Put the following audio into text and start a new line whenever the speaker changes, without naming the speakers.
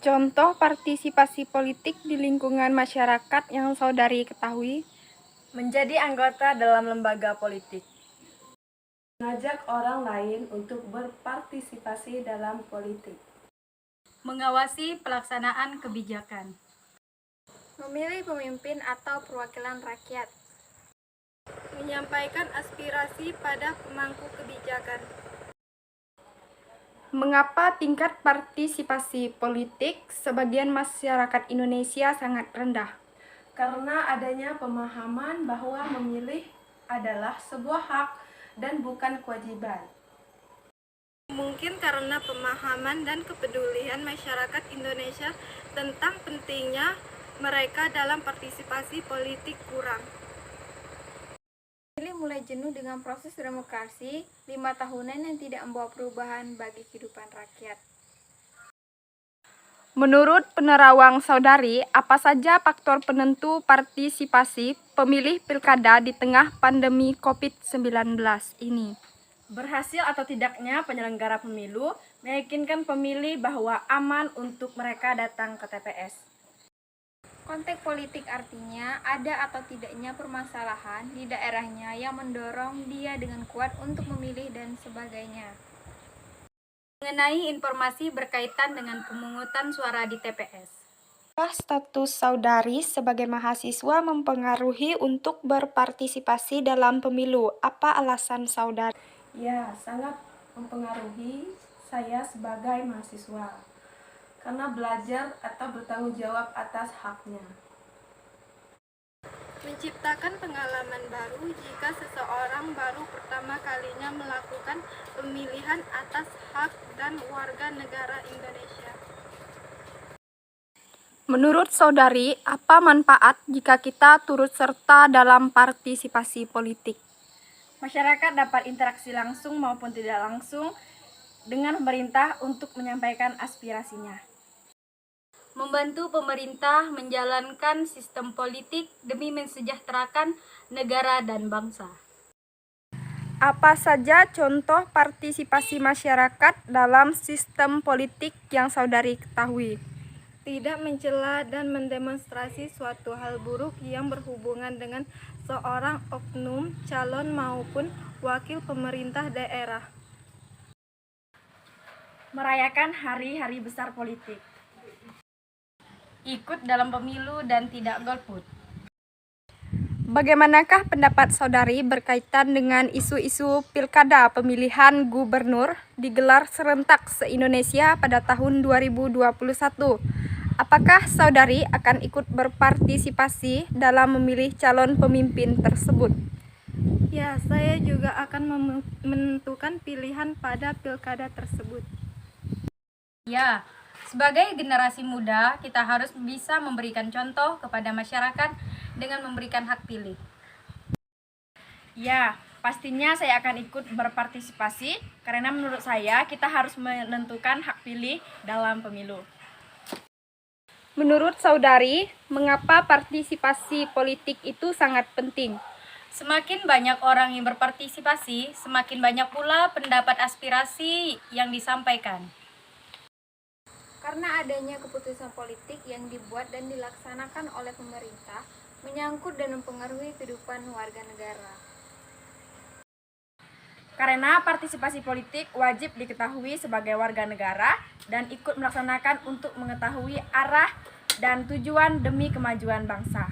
contoh partisipasi politik di lingkungan masyarakat yang saudari ketahui?
Menjadi anggota dalam lembaga politik.
Mengajak orang lain untuk berpartisipasi dalam politik.
Mengawasi pelaksanaan kebijakan.
Memilih pemimpin atau perwakilan rakyat. Menyampaikan aspirasi pada pemangku kebijakan. Mengapa tingkat partisipasi politik sebagian masyarakat Indonesia sangat rendah?
Karena adanya pemahaman bahwa memilih adalah sebuah hak dan bukan kewajiban.
Mungkin karena pemahaman dan kepedulian masyarakat Indonesia tentang pentingnya mereka dalam partisipasi politik kurang. Mulai jenuh dengan proses demokrasi 5 tahunan yang tidak membawa perubahan bagi kehidupan rakyat. Menurut penerawang saudari, apa saja faktor penentu partisipasi pemilih pilkada di tengah pandemi COVID-19 ini?
Berhasil atau tidaknya penyelenggara pemilu meyakinkan pemilih bahwa aman untuk mereka datang ke TPS.
Konteks politik artinya ada atau tidaknya permasalahan di daerahnya yang mendorong dia dengan kuat untuk memilih dan sebagainya.
Mengenai informasi berkaitan dengan pemungutan suara di TPS.
Apakah status saudari sebagai mahasiswa mempengaruhi untuk berpartisipasi dalam pemilu? Apa alasan saudari?
Ya, sangat mempengaruhi saya sebagai mahasiswa. Karena belajar atau bertanggung jawab atas haknya.
Menciptakan pengalaman baru jika seseorang baru pertama kalinya melakukan pemilihan atas hak dan warga negara Indonesia. Menurut saudari, apa manfaat jika kita turut serta dalam partisipasi politik?
Masyarakat dapat interaksi langsung maupun tidak langsung dengan pemerintah untuk menyampaikan aspirasinya. Membantu pemerintah menjalankan sistem politik demi mensejahterakan negara dan bangsa.
Apa saja contoh partisipasi masyarakat dalam sistem politik yang saudari ketahui? Tidak mencela dan mendemonstrasi suatu hal buruk yang berhubungan dengan seorang oknum, calon maupun wakil pemerintah daerah.
Merayakan hari-hari besar politik. Ikut dalam pemilu dan tidak golput.
Bagaimanakah pendapat saudari berkaitan dengan isu-isu pilkada pemilihan gubernur digelar serentak se-Indonesia pada tahun 2021? Apakah saudari akan ikut berpartisipasi dalam memilih calon pemimpin tersebut? Ya, saya juga akan menentukan pilihan pada pilkada tersebut.
Ya, sebagai generasi muda, kita harus bisa memberikan contoh kepada masyarakat dengan memberikan hak pilih. Ya, pastinya saya akan ikut berpartisipasi karena menurut saya kita harus menentukan hak pilih dalam pemilu.
Menurut saudari, mengapa partisipasi politik itu sangat penting?
Semakin banyak orang yang berpartisipasi, semakin banyak pula pendapat aspirasi yang disampaikan.
Karena adanya keputusan politik yang dibuat dan dilaksanakan oleh pemerintah menyangkut dan mempengaruhi kehidupan warga negara.
Karena partisipasi politik wajib diketahui sebagai warga negara dan ikut melaksanakan untuk mengetahui arah dan tujuan demi kemajuan bangsa.